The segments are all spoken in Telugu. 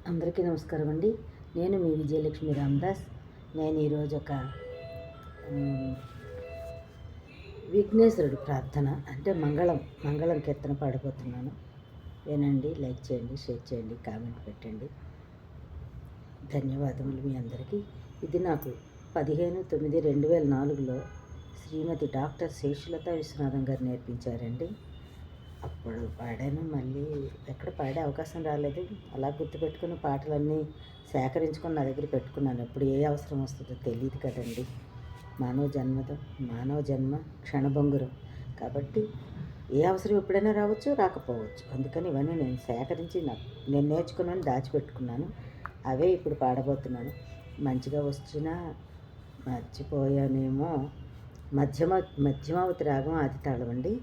అందరికీ నమస్కారం అండి. నేను మీ విజయలక్ష్మి రామదాస్. నేను ఈరోజు ఒక విఘ్నేశ్వరుడు ప్రార్థన అంటే మంగళం కీర్తన పాడిపోతున్నాను. వినండి, లైక్ చేయండి, షేర్ చేయండి, కామెంట్ పెట్టండి. ధన్యవాదములు మీ అందరికీ. ఇది నాకు 15/9/2004లో శ్రీమతి డాక్టర్ శేషులత విశ్వనాథం గారు నేర్పించారండి. అప్పుడు పాడాను, మళ్ళీ ఎక్కడ పాడే అవకాశం రాలేదు. అలా గుర్తుపెట్టుకుని పాటలన్నీ సేకరించుకొని నా దగ్గర పెట్టుకున్నాను. ఎప్పుడు ఏ అవసరం వస్తుందో తెలియదు కదండి. మానవ జన్మ క్షణభంగురం కాబట్టి ఏ అవసరం ఎప్పుడైనా రావచ్చు, రాకపోవచ్చు. అందుకని ఇవన్నీ నేను సేకరించి నేను నేర్చుకున్నాను, దాచిపెట్టుకున్నాను. అవే ఇప్పుడు పాడబోతున్నాను. మంచిగా వచ్చినా మర్చిపోయానేమో. మధ్యమావతి రాగం ఆది తాళం అండి.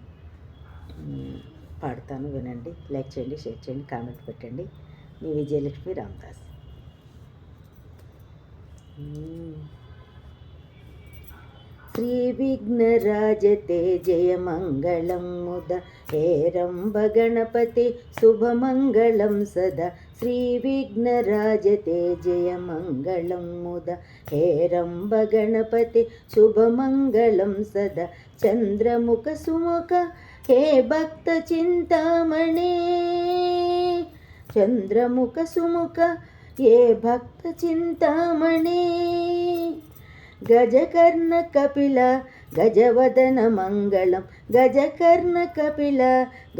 పాడతాను, వినండి, లైక్ చేయండి, షేర్ చేయండి, కామెంట్ పెట్టండి. మీ విజయలక్ష్మి రామదాస్. శ్రీ విఘ్నరాజతే జయమంగళం ముద హేరంబ గణపతి శుభమంగళం సదా. శ్రీ విఘ్నరాజతే జయమంగళం ముద హేరంబ గణపతి శుభమంగళం సదా. చంద్రముఖ సుముఖ హే భక్త చింతామణి, చంద్రముఖ సుముఖ హే భక్త చింతామణి. గజకర్ణ కపిల గజవదన మంగళం, గజకర్ణ కపిల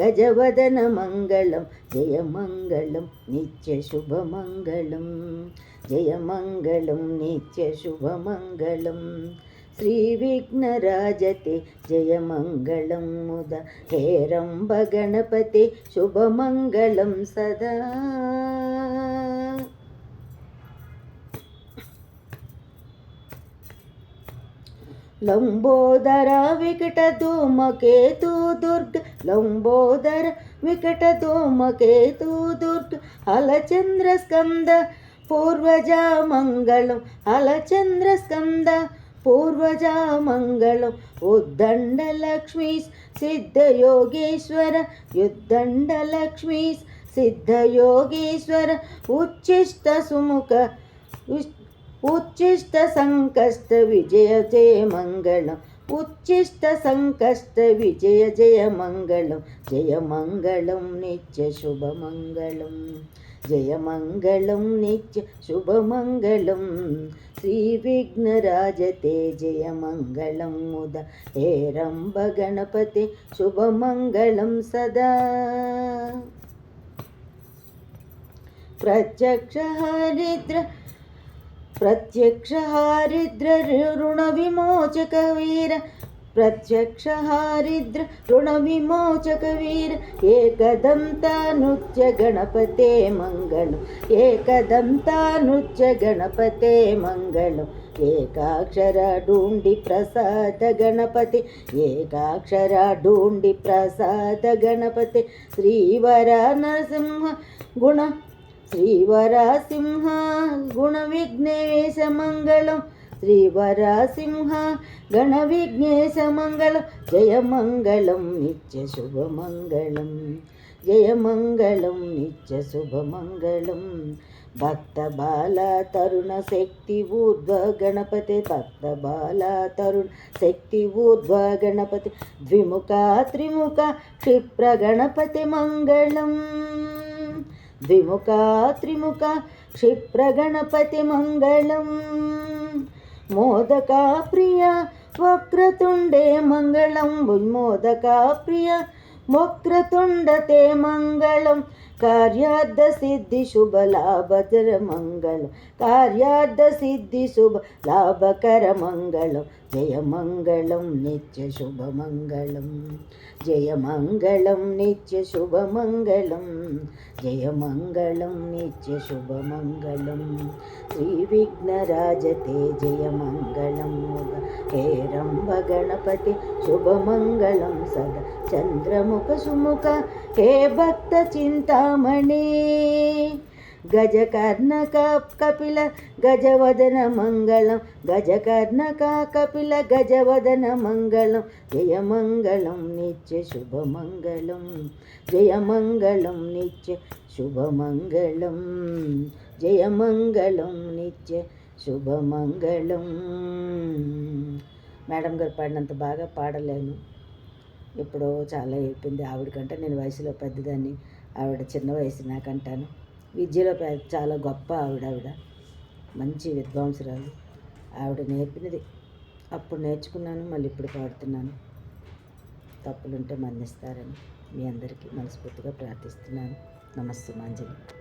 గజవదన మంగళం. జయమంగళం నిత్య శుభమంగళం, జయమంగళం నిత్య శుభమంగళం. శ్రీ విఘ్నరాజతే జయమంగళం ముద హేరంబ గణపతి శుభమంగళం సదా. లంబోదర వికట ధూమకేతు దుర్గ, లంబోదర వికట ధూమకేతు దుర్గ. హలచంద్ర స్కంద పూర్వజా మంగళం, హలచంద్ర స్కంద పూర్వజా మంగళం. ఉద్దండలక్ష్మీ సిద్ధయోగేశ్వర, యుద్దండలక్ష్మీ సిద్ధయోగేశ్వర. ఉచ్చిష్ట సుముఖ ఉచ్చిష్ట సంకష్ట విజయ జయ మంగళం, ఉచ్చిష్ట సంకష్ట విజయ జయ మంగళం. జయమంగళం నిత్య శుభమంగళం, జయమంగళం నిత్య శుభమంగళం. శ్రీ విఘ్నరాజతే జయమంగళం ముద హేరంబ గణపతి శుభమంగళం సదా. ప్రత్యక్ష హారిద్ర రుణ విమోచక వీర, ప్రత్యక్ష హారిద్ర రుణ విమోచక వీర. ఏకదంతానృత్య గణపతే మంగళం, ఏకదంతానృత్య గణపతే మంగళం. ఏకాక్షర డూండి ప్రసాద గణపతి, ఏకాక్షర డూండి ప్రసాద గణపతి. శ్రీవర నరసింహ గుణ, శ్రీవరసింహ గుణ విఘ్నేశ మంగళం, శ్రీవరసింహ గణ విఘ్నేశ మంగళం. జయమంగళం నిత్య శుభమంగళం, జయమంగళం నిత్య శుభమంగళం. భక్త బాల తరుణ శక్తి ఊర్ధ్వ గణపతి, భక్త బాల తరుణ శక్తి ఊర్ధ్వ గణపతి. ద్విముఖ త్రిముఖ క్షిప్ర గణపతి మంగళం, ద్విముఖ త్రిముఖ క్షిప్ర గణపతి మంగళం. మోదకా ప్రియ వక్రతుండే మంగళం, మోదకా ప్రియ వక్రతుండతే మంగళం. కార్యార్థ సిద్ధి శుభ లాభకర మంగళం, కార్యార్థ సిద్ధి శుభ లాభకర మంగళం. జయమంగళం నిత్య శుభమంగళం, జయమంగళం నిత్య శుభమంగళం, జయమంగళం నిత్య శుభమంగళం. శ్రీ విఘ్నరాజతే జయమంగళం ముద హేరంబ గణపతి శుభమంగళం సదా. చంద్రముఖ సుముఖ హే భక్త చింతామణి, గజకర్ణక కపిల గజవదన మంగళం గజకర్ణక కపిల గజవదన మంగళం జయమంగళం నిత్య శుభమంగళం జయమంగళం నిత్య శుభమంగళం జయమంగళం నిత్య శుభమంగళం. మేడం గారు పాడినంత బాగా పాడలేను, ఎప్పుడో చాలా అయిపోయింది. ఆవిడకంటే నేను వయసులో పెద్దదాన్ని, ఆవిడ చిన్న వయసు నాకంటాను. విద్యలో చాలా గొప్ప ఆవిడ మంచి విద్వాంసురాలు. ఆవిడ నేర్పినది అప్పుడు నేర్చుకున్నాను, మళ్ళీ ఇప్పుడు పాడుతున్నాను. తప్పులుంటే మన్నిస్తారని మీ అందరికీ మనస్ఫూర్తిగా ప్రార్థిస్తున్నాను. నమస్తే మాంజలి.